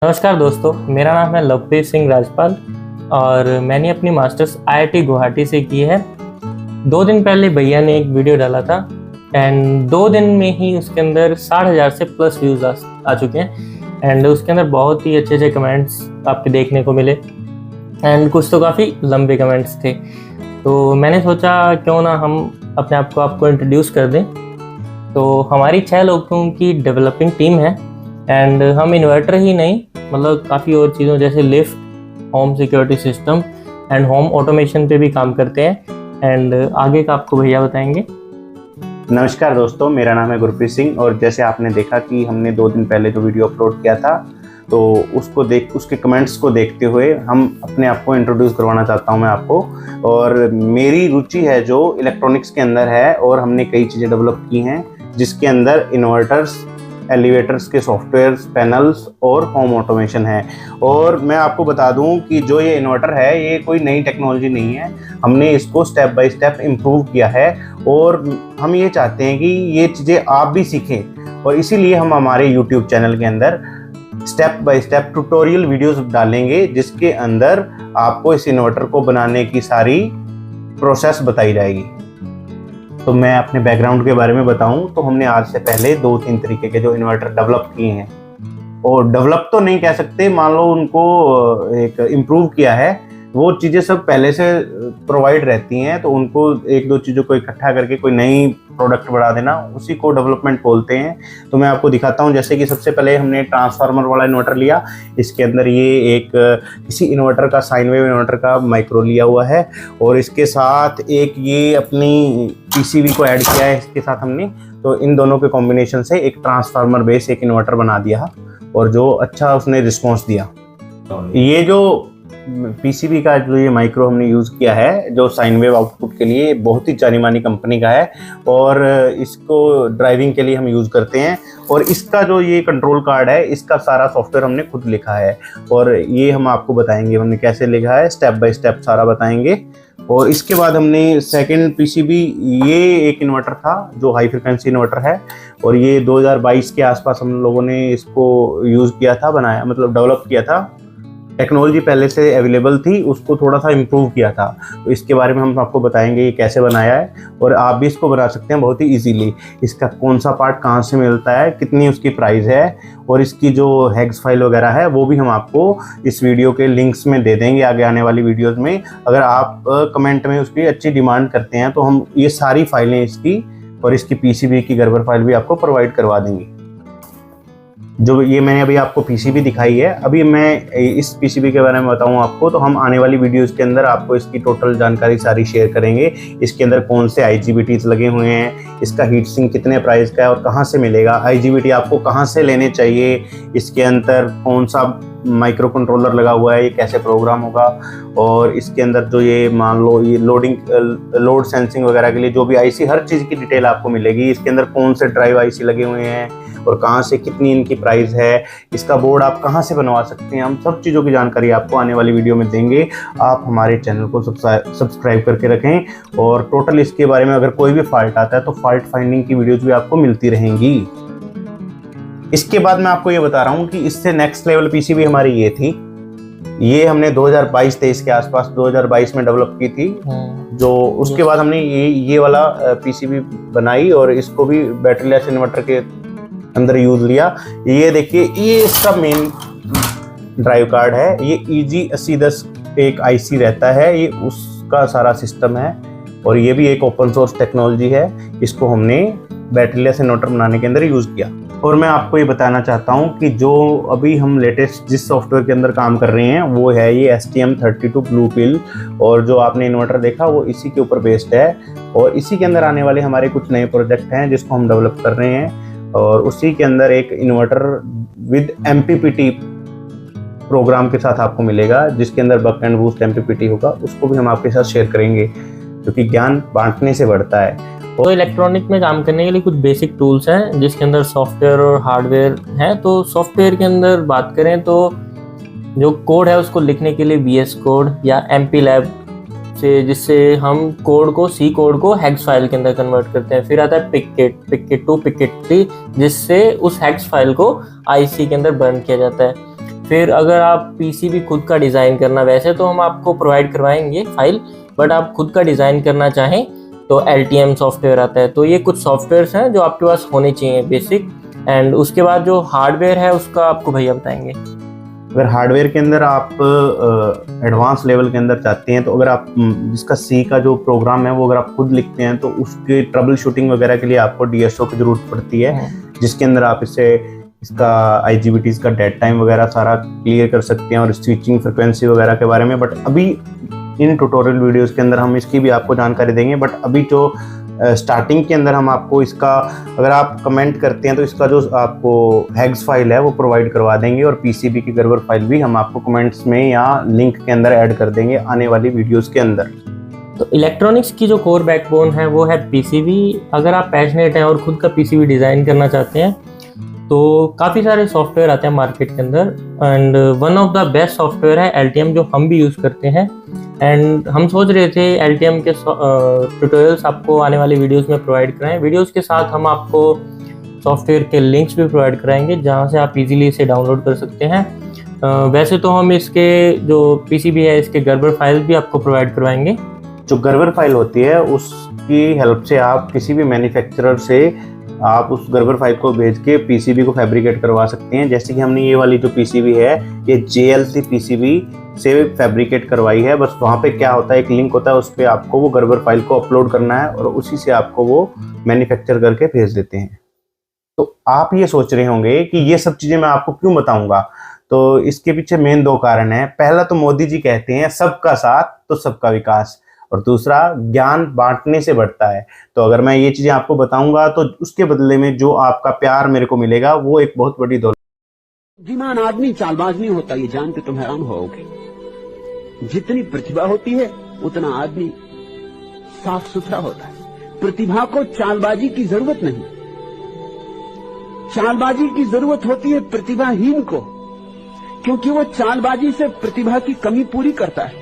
नमस्कार दोस्तों, मेरा नाम है लवप्रीत सिंह राजपाल और मैंने अपनी मास्टर्स IIT गुवाहाटी से की है। 2 दिन पहले भैया ने एक वीडियो डाला था एंड 2 दिन में ही उसके अंदर 60,000 से प्लस व्यूज़ आ चुके हैं एंड उसके अंदर बहुत ही अच्छे कमेंट्स आपके देखने को मिले एंड कुछ तो काफ़ी लंबे कमेंट्स थे। तो मैंने सोचा क्यों ना हम अपने आप को आपको इंट्रोड्यूस कर दें। तो हमारी 6 लोगों की डेवलपिंग टीम है एंड हम इन्वर्टर ही नहीं मतलब काफ़ी और चीज़ों जैसे lift, home security system and home automation पे भी काम करते हैं एंड आगे का आपको भैया बताएंगे। नमस्कार दोस्तों, मेरा नाम है गुरप्रीत सिंह और जैसे आपने देखा कि हमने 2 दिन पहले जो वीडियो अपलोड किया था तो उसके कमेंट्स को देखते हुए हम अपने आप को इंट्रोड्यूस करवाना चाहता हूं मैं आपको। और मेरी रुचि है जो इलेक्ट्रॉनिक्स के अंदर है और हमने कई चीज़ें डेवलप की हैं जिसके अंदर इन्वर्टर्स, एलिवेटर्स के सॉफ्टवेयर्स, पैनल्स और होम ऑटोमेशन है। और मैं आपको बता दूं कि जो ये इन्वर्टर है ये कोई नई टेक्नोलॉजी नहीं है, हमने इसको स्टेप बाय स्टेप इम्प्रूव किया है और हम ये चाहते हैं कि ये चीज़ें आप भी सीखें और इसीलिए हम हमारे यूट्यूब चैनल के अंदर step by step tutorial videos डालेंगे जिसके अंदर आपको इस इन्वर्टर को बनाने की सारी प्रोसेस बताई जाएगी। तो मैं अपने बैकग्राउंड के बारे में बताऊं तो हमने आज से पहले 2-3 तरीके के जो इन्वर्टर डेवलप किए हैं और डेवलप तो नहीं कह सकते, मान लो उनको एक इम्प्रूव किया है। वो चीज़ें सब पहले से प्रोवाइड रहती हैं तो उनको 1-2 चीज़ों को इकट्ठा करके कोई नई प्रोडक्ट बढ़ा देना, उसी को डेवलपमेंट बोलते हैं। तो मैं आपको दिखाता हूं। जैसे कि सबसे पहले हमने ट्रांसफार्मर वाला इन्वर्टर लिया। इसके अंदर ये एक किसी इन्वर्टर का, साइन वेव इन्वर्टर का माइक्रो लिया हुआ है और इसके साथ एक ये अपनी PCB को ऐड किया है इसके साथ हमने। तो इन दोनों के कॉम्बिनेशन से एक ट्रांसफार्मर बेस एक इन्वर्टर बना दिया और जो अच्छा उसने रिस्पॉन्स दिया। ये जो PCB का जो ये माइक्रो हमने यूज़ किया है जो साइन वेव आउटपुट के लिए, बहुत ही जानी मानी कंपनी का है और इसको ड्राइविंग के लिए हम यूज़ करते हैं। और इसका जो ये कंट्रोल कार्ड है इसका सारा सॉफ्टवेयर हमने खुद लिखा है और ये हम आपको बताएंगे हमने कैसे लिखा है, स्टेप बाय स्टेप सारा बताएंगे। और इसके बाद हमने सेकंड PCB, ये एक इन्वर्टर था जो हाई फ्रिक्वेंसी इन्वर्टर है और ये 2022 के आसपास हम लोगों ने इसको यूज़ किया था, बनाया मतलब डेवलप किया था। टेक्नोलॉजी पहले से अवेलेबल थी, उसको थोड़ा सा इम्प्रूव किया था। तो इसके बारे में हम आपको बताएंगे ये कैसे बनाया है और आप भी इसको बना सकते हैं बहुत ही इजीली। इसका कौन सा पार्ट कहाँ से मिलता है, कितनी उसकी प्राइस है और इसकी जो हेक्स फाइल वगैरह है वो भी हम आपको इस वीडियो के लिंक्स में दे देंगे आगे आने वाली वीडियोज़ में। अगर आप कमेंट में उसकी अच्छी डिमांड करते हैं तो हम ये सारी फाइलें इसकी और इसकी PCB की गर्बर फाइल भी आपको प्रोवाइड करवा देंगे। जो ये मैंने अभी आपको PCB दिखाई है, अभी मैं इस PCB के बारे में बताऊं आपको तो हम आने वाली वीडियोस के अंदर आपको इसकी टोटल जानकारी सारी शेयर करेंगे। इसके अंदर कौन से IGBTs लगे हुए हैं, इसका हीट सिंक कितने प्राइस का है और कहां से मिलेगा, IGBT आपको कहां से लेने चाहिए, इसके अंदर कौन सा माइक्रो कंट्रोलर लगा हुआ है, ये कैसे प्रोग्राम होगा और इसके अंदर जो ये मान लो ये लोड सेंसिंग वगैरह के लिए जो भी IC, हर चीज़ की डिटेल आपको मिलेगी। इसके अंदर कौन से ड्राइव IC लगे हुए हैं और कहाँ से कितनी इनकी प्राइस है, इसका बोर्ड आप कहाँ से बनवा सकते हैं, हम सब चीज़ों की जानकारी आपको आने वाली वीडियो में देंगे। आप हमारे चैनल को सब्सक्राइब करके रखें और टोटल इसके बारे में अगर कोई भी फॉल्ट आता है तो फॉल्ट फाइंडिंग की वीडियोज़ भी आपको मिलती रहेंगी। इसके बाद मैं आपको ये बता रहा हूँ कि इससे नेक्स्ट लेवल PCB हमारी ये थी। ये हमने 2022-23 के आसपास 2022 में डेवलप की थी। जो उसके बाद हमने ये वाला PCB बनाई और इसको भी बैटरी लेस इन्वर्टर के अंदर यूज लिया। ये देखिए, ये इसका मेन ड्राइव कार्ड है। ये EG8010 एक IC रहता है, ये उसका सारा सिस्टम है और ये भी एक ओपन सोर्स टेक्नोलॉजी है। इसको हमने बैटरी लेस इन्वर्टर बनाने के अंदर यूज़ किया। और मैं आपको ये बताना चाहता हूँ कि जो अभी हम लेटेस्ट जिस सॉफ्टवेयर के अंदर काम कर रहे हैं वो है ये STM32 ब्लू पिल और जो आपने इन्वर्टर देखा वो इसी के ऊपर बेस्ड है और इसी के अंदर आने वाले हमारे कुछ नए प्रोजेक्ट हैं जिसको हम डेवलप कर रहे हैं और उसी के अंदर एक इन्वर्टर विद MPPT प्रोग्राम के साथ आपको मिलेगा जिसके अंदर बक एंड बूस्ट MPPT होगा। उसको भी हम आपके साथ शेयर करेंगे क्योंकि ज्ञान बांटने से बढ़ता है। तो इलेक्ट्रॉनिक में काम करने के लिए कुछ बेसिक टूल्स हैं जिसके अंदर सॉफ्टवेयर और हार्डवेयर हैं। तो सॉफ्टवेयर के अंदर बात करें तो जो कोड है उसको लिखने के लिए VS कोड या MPLAB से, जिससे हम कोड को C कोड को हेक्स फाइल के अंदर कन्वर्ट करते हैं। फिर आता है पिकेट 2 पिकेट 3 जिससे उस हेक्स फाइल को IC के अंदर बर्न किया जाता है। फिर अगर आप पीसीबी खुद का डिज़ाइन करना, वैसे तो हम आपको प्रोवाइड करवाएंगे फाइल, बट आप खुद का डिज़ाइन करना चाहें तो LTM सॉफ्टवेयर आता है। तो ये कुछ सॉफ्टवेयर्स हैं जो आपके पास होने चाहिए बेसिक, एंड उसके बाद जो हार्डवेयर है उसका आपको भैया बताएंगे। अगर हार्डवेयर के अंदर आप एडवांस लेवल के अंदर चाहते हैं, तो अगर आप जिसका सी का जो प्रोग्राम है वो अगर आप खुद लिखते हैं, तो उसके ट्रबल शूटिंग वगैरह के लिए आपको DSO की ज़रूरत पड़ती है, जिसके अंदर आप इसका IGBTs का डेड टाइम वगैरह सारा क्लियर कर सकते हैं और स्विचिंग फ्रिक्वेंसी वगैरह के बारे में। बट अभी इन ट्यूटोरियल वीडियोस के अंदर हम इसकी भी आपको जानकारी देंगे। बट अभी जो स्टार्टिंग के अंदर हम आपको इसका, अगर आप कमेंट करते हैं तो इसका जो आपको हैग्स फाइल है वो प्रोवाइड करवा देंगे, और PCB की गर्बर फाइल भी हम आपको कमेंट्स में या लिंक के अंदर ऐड कर देंगे आने वाली वीडियोस के अंदर। तो इलेक्ट्रॉनिक्स की जो कोर बैकबोन है वो है PCB। अगर आप पैशनेट हैं और खुद का PCB डिज़ाइन करना चाहते हैं तो काफ़ी सारे सॉफ्टवेयर आते हैं मार्केट के अंदर, and one of the best software है LTM, जो हम भी यूज़ करते हैं। एंड हम सोच रहे थे LTM के ट्यूटोरियल्स आपको आने वाली वीडियोस में प्रोवाइड कराएं। वीडियोस के साथ हम आपको सॉफ्टवेयर के लिंक्स भी प्रोवाइड कराएंगे जहां से आप इजीली इसे डाउनलोड कर सकते हैं। वैसे तो हम इसके जो PCB है इसके गर्बर फाइल भी आपको प्रोवाइड करवाएंगे। जो गर्बर फाइल होती है उसकी हेल्प से आप किसी भी मैन्युफैक्चरर से आप उस गर्बर फाइल को भेज के PCB को फैब्रिकेट करवा सकते हैं। जैसे कि हमने ये वाली जो PCB है ये JLC PCB से फैब्रिकेट करवाई है। बस वहाँ पे क्या होता है, एक लिंक होता है, उस पर आपको वो गर्बर फाइल को अपलोड करना है और उसी से आपको वो मैन्युफैक्चर करके भेज देते हैं। तो आप ये सोच रहे होंगे कि ये सब चीज़ें मैं आपको क्यों बताऊंगा, तो इसके पीछे मेन 2 कारण हैं। पहला तो मोदी जी कहते हैं सबका साथ तो सबका विकास, और दूसरा ज्ञान बांटने से बढ़ता है। तो अगर मैं ये चीज़ें आपको बताऊंगा तो उसके बदले में जो आपका प्यार मेरे को मिलेगा वो एक बहुत बड़ी दौलत। बुद्धिमान आदमी चालबाज नहीं होता, ये जान के तुम हैरान होगे। जितनी प्रतिभा होती है उतना आदमी साफ सुथरा होता है। प्रतिभा को चालबाजी की जरूरत नहीं, चालबाजी की जरूरत होती है प्रतिभाहीन को, क्योंकि वो चालबाजी से प्रतिभा की कमी पूरी करता है।